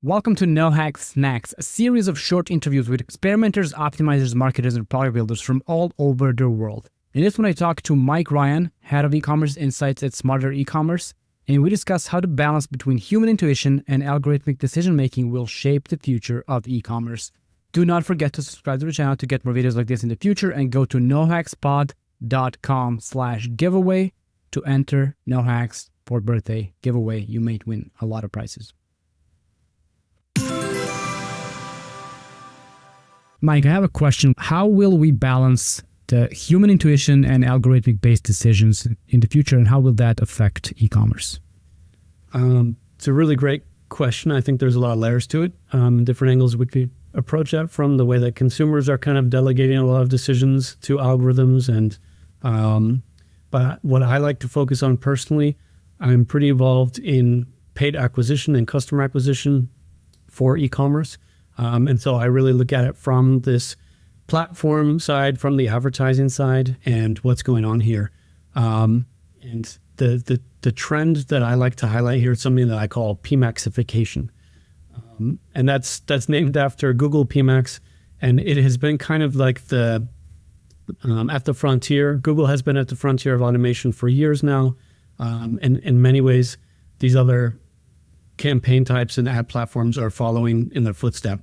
Welcome to No Hacks Snacks, a series of short interviews with experimenters, optimizers, marketers, and product builders from all over the world. In this one, I talk to Mike Ryan, head of e-commerce insights at Smarter Ecommerce, and we discuss how the balance between human intuition and algorithmic decision-making will shape the future of e-commerce. Do not forget to subscribe to the channel to get more videos like this in the future, and go to nohackspod.com/giveaway to enter No Hacks for birthday giveaway. You may win a lot of prizes. Mike, I have a question. How will we balance the human intuition and algorithmic-based decisions in the future, and how will that affect e-commerce? It's a really great question. I think there's a lot of layers to it, different angles we could approach that from, the way that consumers are kind of delegating a lot of decisions to algorithms. But what I like to focus on personally, I'm pretty involved in paid acquisition and customer acquisition for e-commerce. And so I really look at it from this platform side, from the advertising side, and what's going on here. And the trend that I like to highlight here is something that I call Pmaxification. And that's named after Google Pmax. And it has been kind of like at the frontier. Google has been at the frontier of automation for years now. And in many ways, these other campaign types and ad platforms are following in their footstep.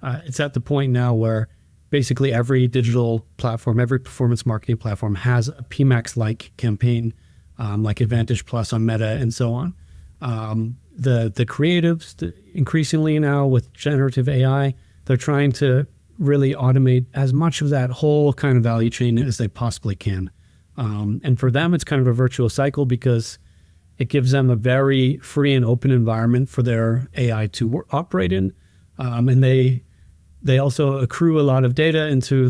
It's at the point now where basically every digital platform, every performance marketing platform has a Pmax-like campaign, like Advantage Plus on Meta and so on. The creatives, increasingly now with generative AI, they're trying to really automate as much of that whole kind of value chain as they possibly can. And for them, it's kind of a virtuous cycle because it gives them a very free and open environment for their AI to operate in. And they also accrue a lot of data into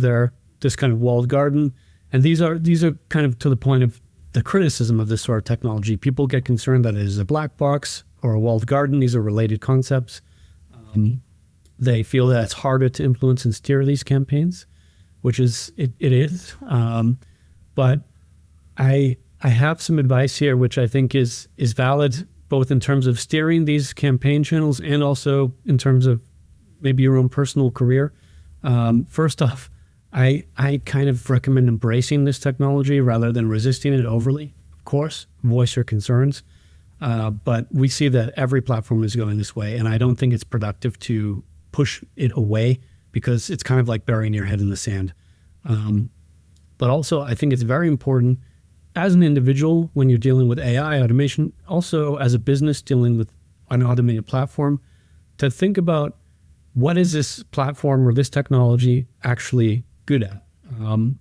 this kind of walled garden. And these are kind of to the point of the criticism of this sort of technology. People get concerned that it is a black box or a walled garden. These are related concepts. They feel that it's harder to influence and steer these campaigns, which it is. But I have some advice here, which I think is valid, both in terms of steering these campaign channels and also in terms of maybe your own personal career. First off, I kind of recommend embracing this technology rather than resisting it overly. Of course, voice your concerns, but we see that every platform is going this way, and I don't think it's productive to push it away because it's kind of like burying your head in the sand. But also, I think it's very important as an individual when you're dealing with AI automation, also as a business dealing with an automated platform, to think about what is this platform or this technology actually good at?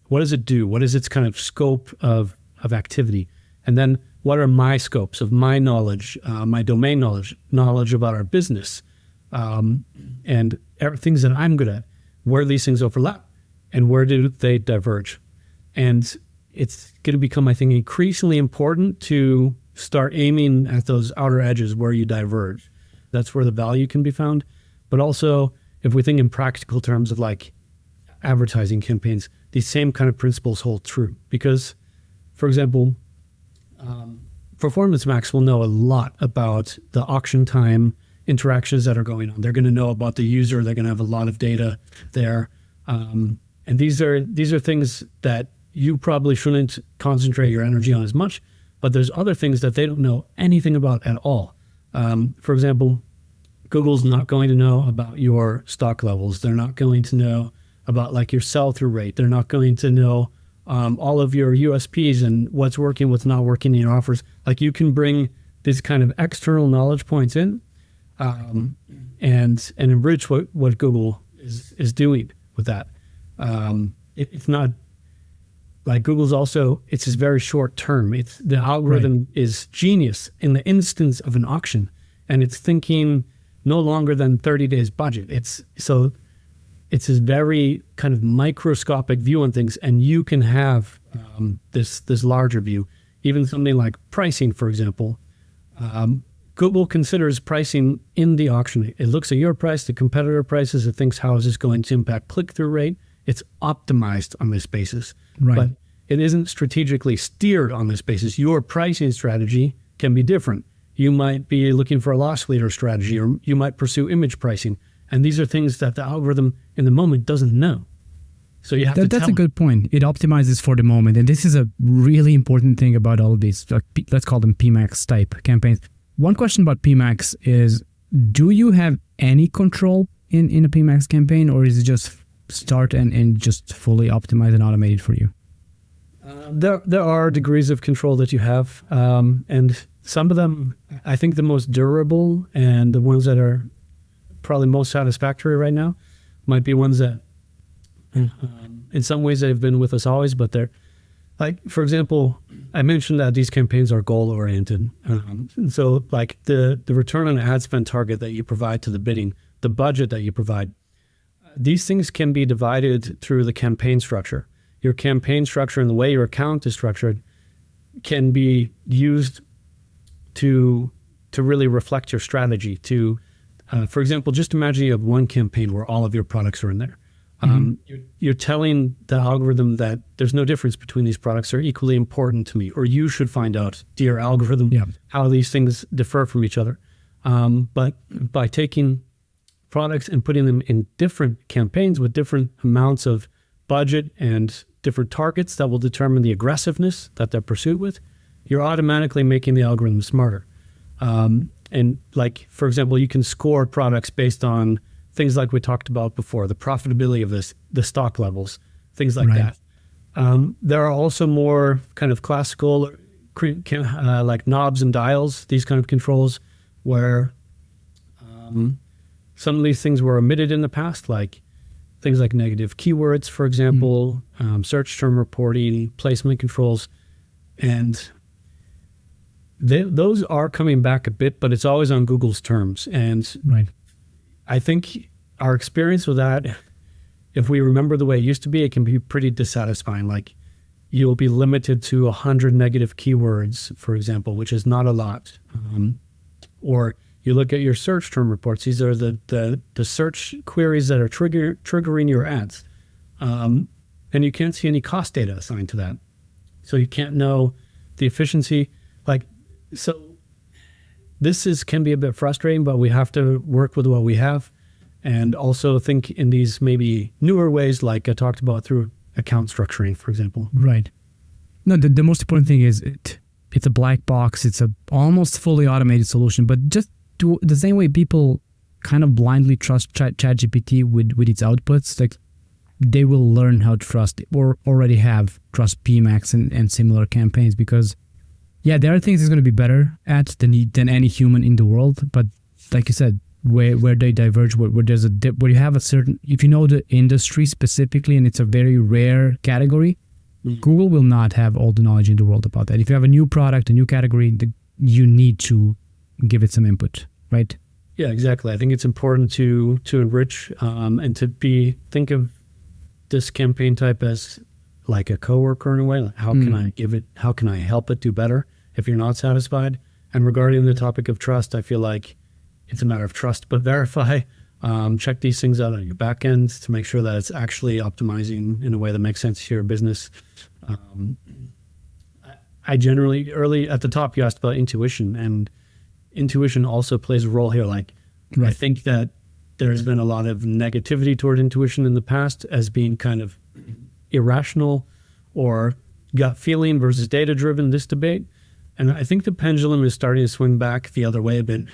What does it do? What is its kind of scope of activity? And then what are my scopes of my knowledge, my domain knowledge about our business, and things that I'm good at? Where these things overlap and where do they diverge? And it's going to become, I think, increasingly important to start aiming at those outer edges where you diverge. That's where the value can be found. But also, if we think in practical terms of like advertising campaigns, these same kind of principles hold true. Because, for example, Performance Max will know a lot about the auction time interactions that are going on. They're going to know about the user. They're going to have a lot of data there. And these are things that you probably shouldn't concentrate your energy on as much, but there's other things that they don't know anything about at all. For example, Google's not going to know about your stock levels. They're not going to know about like your sell-through rate. They're not going to know all of your USPs and what's working, what's not working in your offers. Like you can bring these kind of external knowledge points in and enrich what Google is doing with that. It's not like Google's also, it's just very short term. The algorithm is genius in the instance of an auction, and it's thinking no longer than 30 days budget. It's this very kind of microscopic view on things, and you can have this larger view. Even something like pricing, for example. Google considers pricing in the auction. It looks at your price, the competitor prices, it thinks how is this going to impact click-through rate. It's optimized on this basis, but it isn't strategically steered on this basis. Your pricing strategy can be different. You might be looking for a loss leader strategy, or you might pursue image pricing. And these are things that the algorithm in the moment doesn't know. So you have to tell That's a good point. It optimizes for the moment. And this is a really important thing about all of these, let's call them Pmax type campaigns. One question about Pmax is, do you have any control in a Pmax campaign, or is it just start and just fully optimize and automate it for you? There are degrees of control that you have. And some of them, I think the most durable and the ones that are probably most satisfactory right now might be ones that in some ways they've been with us always, but they're like, for example, I mentioned that these campaigns are goal oriented. And so like the return on ad spend target that you provide to the bidding, the budget that you provide, these things can be divided through the campaign structure. Your campaign structure and the way your account is structured can be used to really reflect your strategy. To, for example, just imagine you have one campaign where all of your products are in there. You're telling the algorithm that there's no difference between these products. They're equally important to me, or you should find out, dear algorithm, how these things differ from each other. But by taking products and putting them in different campaigns with different amounts of budget and different targets that will determine the aggressiveness that they're pursued with, you're automatically making the algorithm smarter. And like, for example, you can score products based on things like we talked about before, the profitability of the stock levels, things like that. There are also more kind of classical, like knobs and dials, these kind of controls, where some of these things were omitted in the past, like things like negative keywords, for example, search term reporting, placement controls, and those are coming back a bit, but it's always on Google's terms. And I think our experience with that, if we remember the way it used to be, it can be pretty dissatisfying. Like you'll be limited to 100 negative keywords, for example, which is not a lot. Or you look at your search term reports. These are the search queries that are triggering your ads. And you can't see any cost data assigned to that. So you can't know the efficiency. So this can be a bit frustrating, but we have to work with what we have and also think in these maybe newer ways, like I talked about through account structuring, for example. Right. No, the most important thing is it's a black box. It's a almost fully automated solution, but just to the same way people kind of blindly trust ChatGPT with its outputs, like they will learn how to trust it, or already have trust Pmax and similar campaigns, because there are things it's going to be better at than any human in the world. But like you said, where they diverge, where you have a certain, if you know the industry specifically and it's a very rare category, Google will not have all the knowledge in the world about that. If you have a new product, a new category, you need to give it some input, right? Yeah, exactly. I think it's important to enrich and to think of this campaign type as like a coworker in a way. Like how can I help it do better if you're not satisfied? And regarding the topic of trust, I feel like it's a matter of trust but verify. Check these things out on your back end to make sure that it's actually optimizing in a way that makes sense to your business. I generally, early at the top, you asked about intuition, and intuition also plays a role here. I think that there's been a lot of negativity toward intuition in the past as being kind of irrational or gut feeling versus data driven, this debate. And I think the pendulum is starting to swing back the other way a bit.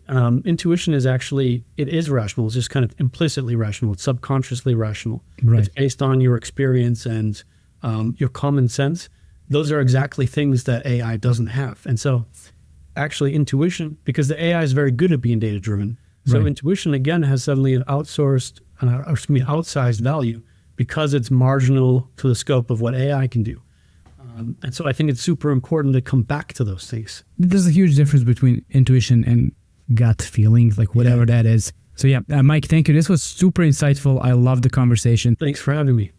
Intuition is actually, it is rational. It's just kind of implicitly rational. It's subconsciously rational. It's based on your experience and your common sense. Those are exactly things that AI doesn't have. And so actually intuition, because the AI is very good at being data driven. So intuition, again, has suddenly an outsized value because it's marginal to the scope of what AI can do. And so I think it's super important to come back to those things. There's a huge difference between intuition and gut feeling, like whatever that is. So Mike, thank you. This was super insightful. I love the conversation. Thanks for having me.